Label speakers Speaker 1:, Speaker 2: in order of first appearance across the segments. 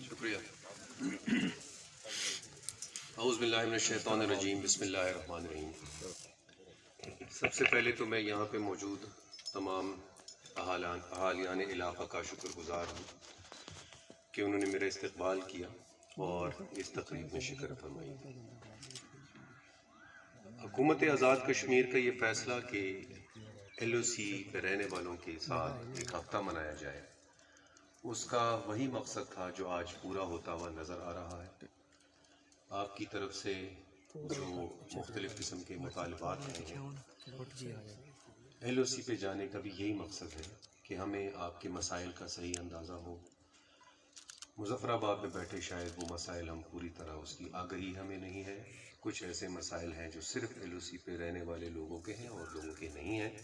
Speaker 1: شکریہ. اعوذ باللہ من الشیطان الرجیم. بسم اللہ الرحمن الرحیم. سب سے پہلے تو میں یہاں پہ موجود تمام اہالیان علاقہ کا شکر گزار ہوں کہ انہوں نے میرا استقبال کیا اور اس تقریب میں شرکت فرمائی. حکومت آزاد کشمیر کا یہ فیصلہ کہ ایل او سی پہ رہنے والوں کے ساتھ ایک ہفتہ منایا جائے، اس کا وہی مقصد تھا جو آج پورا ہوتا ہوا نظر آ رہا ہے. آپ کی طرف سے جو مختلف قسم کے مطالبات ہیں، ایل او سی پہ جانے کا بھی یہی مقصد ہے کہ ہمیں آپ کے مسائل کا صحیح اندازہ ہو. مظفر آباد میں بیٹھے شاید وہ مسائل ہم پوری طرح اس کی آگہی ہمیں نہیں ہے. کچھ ایسے مسائل ہیں جو صرف ایل او سی پہ رہنے والے لوگوں کے ہیں اور لوگوں کے نہیں ہیں.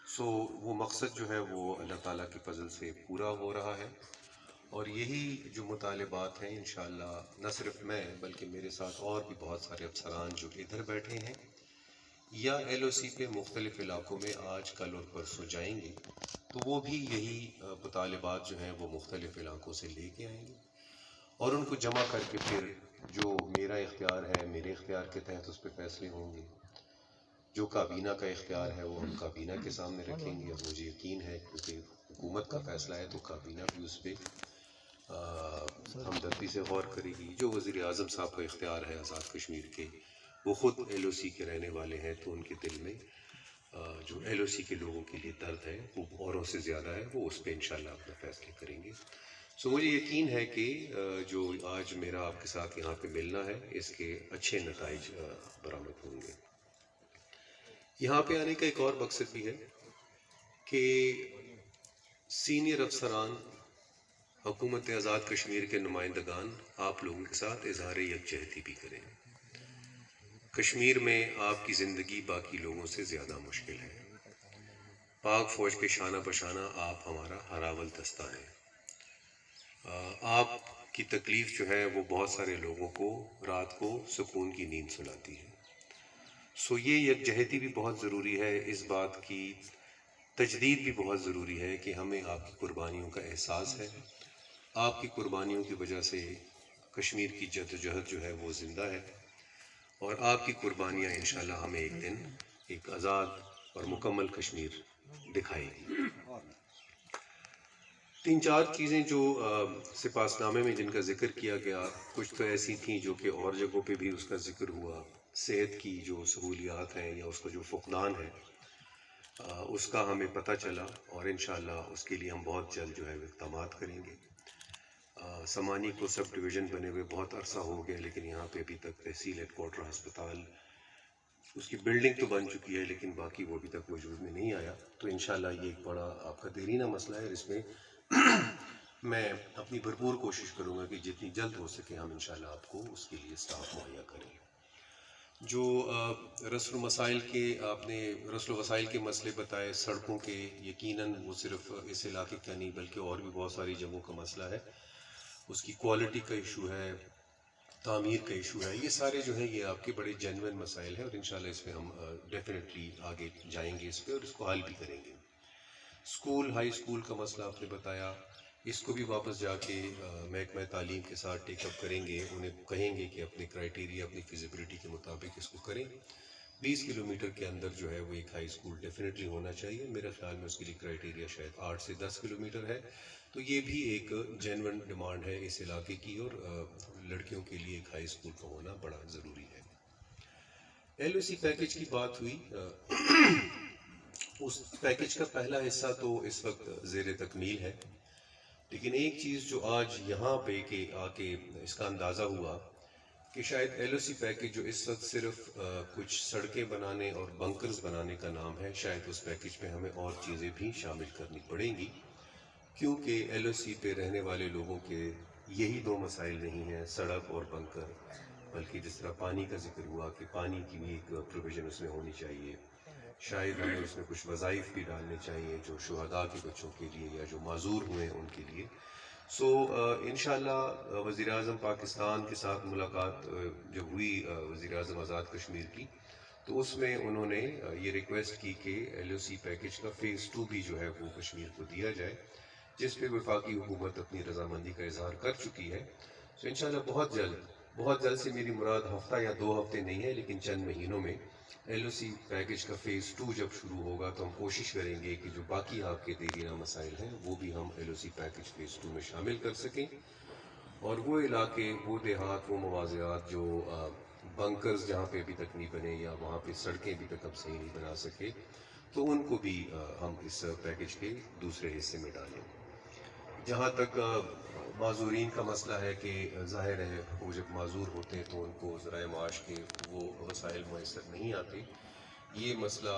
Speaker 1: سو وہ مقصد جو ہے وہ اللہ تعالیٰ کے فضل سے پورا ہو رہا ہے، اور یہی جو مطالبات ہیں انشاءاللہ نہ صرف میں بلکہ میرے ساتھ اور بھی بہت سارے افسران جو ادھر بیٹھے ہیں یا ایل او سی پہ مختلف علاقوں میں آج کل اور پرسوں جائیں گے، تو وہ بھی یہی مطالبات جو ہیں وہ مختلف علاقوں سے لے کے آئیں گے اور ان کو جمع کر کے پھر جو میرا اختیار ہے، میرے اختیار کے تحت اس پہ فیصلے ہوں گے. جو کابینہ کا اختیار ہے وہ ہم کابینہ کے سامنے رکھیں گے، اور مجھے یقین ہے کیونکہ حکومت کا فیصلہ ہے تو کابینہ بھی اس پہ ہمدردی سے غور کرے گی. جو وزیر اعظم صاحب کا اختیار ہے آزاد کشمیر کے، وہ خود ایل او سی کے رہنے والے ہیں، تو ان کے دل میں جو ایل او سی کے لوگوں کے لیے درد ہے وہ اوروں سے زیادہ ہے، وہ اس پہ انشاءاللہ اپنا فیصلے کریں گے. سو مجھے یقین ہے کہ جو آج میرا آپ کے ساتھ یہاں پہ ملنا ہے اس کے اچھے نتائج برآمد ہوں گے. یہاں پہ آنے کا ایک اور مقصد بھی ہے کہ سینئر افسران، حکومت آزاد کشمیر کے نمائندگان آپ لوگوں کے ساتھ اظہار یکجہتی بھی کریں. کشمیر میں آپ کی زندگی باقی لوگوں سے زیادہ مشکل ہے. پاک فوج کے شانہ بشانہ آپ ہمارا ہراول دستہ ہیں. آپ کی تکلیف جو ہے وہ بہت سارے لوگوں کو رات کو سکون کی نیند سلاتی ہے. سو یہ یکجہتی بھی بہت ضروری ہے. اس بات کی تجدید بھی بہت ضروری ہے کہ ہمیں آپ کی قربانیوں کا احساس ہے. آپ کی قربانیوں کی وجہ سے کشمیر کی جدوجہد جو ہے وہ زندہ ہے، اور آپ کی قربانیاں انشاءاللہ ہمیں ایک دن ایک آزاد اور مکمل کشمیر دکھائے گی. 3-4 چیزیں جو سپاس نامے میں جن کا ذکر کیا گیا، کچھ تو ایسی تھیں جو کہ اور جگہوں پہ بھی اس کا ذکر ہوا. صحت کی جو سہولیات ہیں یا اس کا جو فقدان ہے اس کا ہمیں پتہ چلا، اور انشاءاللہ اس کے لیے ہم بہت جلد جو ہے اقدامات کریں گے. سمانی کو سب ڈویژن بنے ہوئے بہت عرصہ ہو گیا، لیکن یہاں پہ ابھی تک تحصیل ہیڈ کوارٹر ہسپتال اس کی بلڈنگ تو بن چکی ہے لیکن باقی وہ ابھی تک وجود میں نہیں آیا. تو انشاءاللہ یہ ایک بڑا آپ کا دیرینہ مسئلہ ہے، اس میں میں اپنی بھرپور کوشش کروں گا کہ جتنی جلد ہو سکے ہم انشاءاللہ آپ کو اس کے لیے سٹاف مہیا کریں. جو رسل و مسائل کے مسئلے بتائے سڑکوں کے، یقیناً وہ صرف اس علاقے کا نہیں بلکہ اور بھی بہت ساری جگہوں کا مسئلہ ہے. اس کی کوالٹی کا ایشو ہے، تعمیر کا ایشو ہے، یہ سارے جو ہیں یہ آپ کے بڑے جینوئن مسائل ہیں، اور انشاءاللہ اس میں ہم ڈیفینیٹلی آگے جائیں گے اس پہ اور اس کو حل بھی کریں گے. اسکول، ہائی اسکول کا مسئلہ آپ نے بتایا، اس کو بھی واپس جا کے محکمہ تعلیم کے ساتھ ٹیک اپ کریں گے. انہیں کہیں گے کہ اپنے کرائیٹیریا، اپنی فیزیبلٹی کے مطابق اس کو کریں. 20 کلومیٹر کے اندر جو ہے وہ ایک ہائی اسکول ڈیفینیٹلی ہونا چاہیے. میرے خیال میں اس کے لیے کرائیٹیریا شاید 8 سے 10 کلومیٹر ہے. تو یہ بھی ایک جینوئن ڈیمانڈ ہے اس علاقے کی، اور لڑکیوں کے لیے ایک ہائی اسکول کا ہونا بڑا ضروری ہے. ایل او سی پیکج کی بات ہوئی، اس پیکج کا پہلا حصہ تو اس وقت زیر تکمیل ہے، لیکن ایک چیز جو آج یہاں پہ آ کے اس کا اندازہ ہوا کہ شاید ایل او سی پیکج جو اس وقت صرف کچھ سڑکیں بنانے اور بنکرز بنانے کا نام ہے، شاید اس پیکج میں ہمیں اور چیزیں بھی شامل کرنی پڑیں گی، کیونکہ ایل او سی پہ رہنے والے لوگوں کے یہی 2 مسائل نہیں ہیں، سڑک اور بنکر، بلکہ جس طرح پانی کا ذکر ہوا کہ پانی کی بھی ایک پروویژن اس میں ہونی چاہیے. شاید ہمیں اس میں کچھ وظائف بھی ڈالنے چاہیے جو شہداء کے بچوں کے لیے یا جو معذور ہوئے ہیں ان کے لیے. سو انشاءاللہ وزیر اعظم پاکستان کے ساتھ ملاقات جب ہوئی وزیر اعظم آزاد کشمیر کی، تو اس میں انہوں نے یہ ریکویسٹ کی کہ ایل او سی پیکج کا فیز 2 بھی جو ہے وہ کشمیر کو دیا جائے، جس پہ وفاقی حکومت اپنی رضامندی کا اظہار کر چکی ہے۔ تو انشاءاللہ بہت جلد سے میری مراد ہفتہ یا 2 ہفتے نہیں ہے، لیکن چند مہینوں میں ایل او سی پیکج کا فیز 2 جب شروع ہوگا تو ہم کوشش کریں گے کہ جو باقی آپ کے دیرینہ مسائل ہیں وہ بھی ہم ایل او سی پیکج فیز 2 میں شامل کر سکیں، اور وہ علاقے، وہ دیہات، وہ مواضعات جو بنکرز جہاں پہ ابھی تک نہیں بنے یا وہاں پہ سڑکیں ابھی تک ہم صحیح نہیں بنا سکے، تو ان کو بھی ہم اس پیکج کے دوسرے حصے میں ڈالیں۔ جہاں تک معذورین کا مسئلہ ہے کہ ظاہر ہے وہ جب معذور ہوتے ہیں تو ان کو ذرائع معاش کے وہ وسائل میسر نہیں آتے، یہ مسئلہ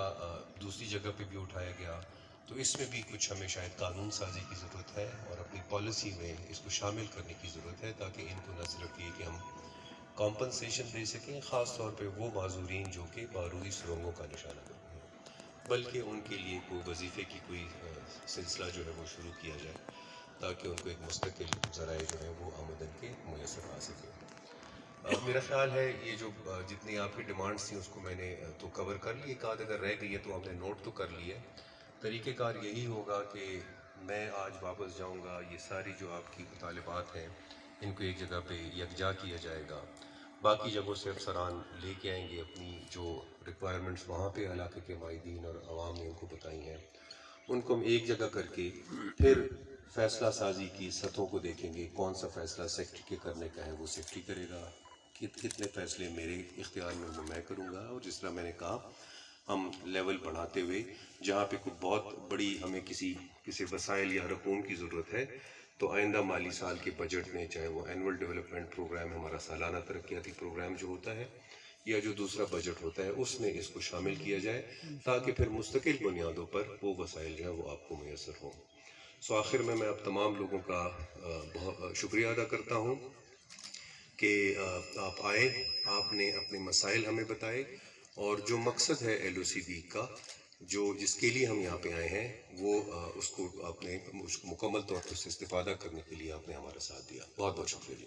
Speaker 1: دوسری جگہ پہ بھی اٹھایا گیا، تو اس میں بھی کچھ ہمیں شاید قانون سازی کی ضرورت ہے اور اپنی پالیسی میں اس کو شامل کرنے کی ضرورت ہے، تاکہ ان کو نہ صرف یہ کہ ہم کمپنسیشن دے سکیں، خاص طور پہ وہ معذورین جو کہ بارودی سرنگوں کا نشانہ بنتے ہیں، بلکہ ان کے لیے کوئی وظیفے کی کوئی سلسلہ جو ہے وہ شروع کیا جائے، تاکہ ان کو ایک مستقل ذرائع جو ہے وہ آمدن کے میسر آ سکے۔ میرا خیال ہے یہ جو جتنی آپ کی ڈیمانڈس تھیں اس کو میں نے تو کور کر لی، ایک آدھ اگر رہ گئی ہے تو آپ نے نوٹ تو کر لی ہے۔ طریقہ کار یہی ہوگا کہ میں آج واپس جاؤں گا، یہ ساری جو آپ کی مطالبات ہیں ان کو ایک جگہ پہ یکجا کیا جائے گا، باقی جگہوں سے افسران لے کے آئیں گے اپنی جو ریکوائرمنٹس وہاں پہ علاقے کے مائدین اور عوام نے ان کو بتائی ہیں، ان کو ہم ایک جگہ کر کے پھر فیصلہ سازی کی سطحوں کو دیکھیں گے، کون سا فیصلہ سیکٹری کے کرنے کا ہے وہ سیکٹری کرے گا، کتنے فیصلے میرے اختیار میں وہ میں کروں گا، اور جس طرح میں نے کہا ہم لیول بڑھاتے ہوئے جہاں پہ کوئی بہت بڑی ہمیں کسی وسائل یا رقوم کی ضرورت ہے تو آئندہ مالی سال کے بجٹ میں، چاہے وہ اینول ڈیولپمنٹ پروگرام ہمارا سالانہ ترقیاتی پروگرام جو ہوتا ہے یا جو دوسرا بجٹ ہوتا ہے، اس میں اس کو شامل کیا جائے، تاکہ پھر مستقل بنیادوں پر وہ وسائل جو ہیں وہ آپ کو میسر ہوں۔ سو آخر میں آپ تمام لوگوں کا بہت شکریہ ادا کرتا ہوں کہ آپ آئے، آپ نے اپنے مسائل ہمیں بتائے، اور جو مقصد ہے ایل او سی ویک کا، جس کے لیے ہم یہاں پہ آئے ہیں، وہ اس کو آپ نے مکمل طور پر سے استفادہ کرنے کے لیے آپ نے ہمارا ساتھ دیا۔ بہت بہت شکریہ جی۔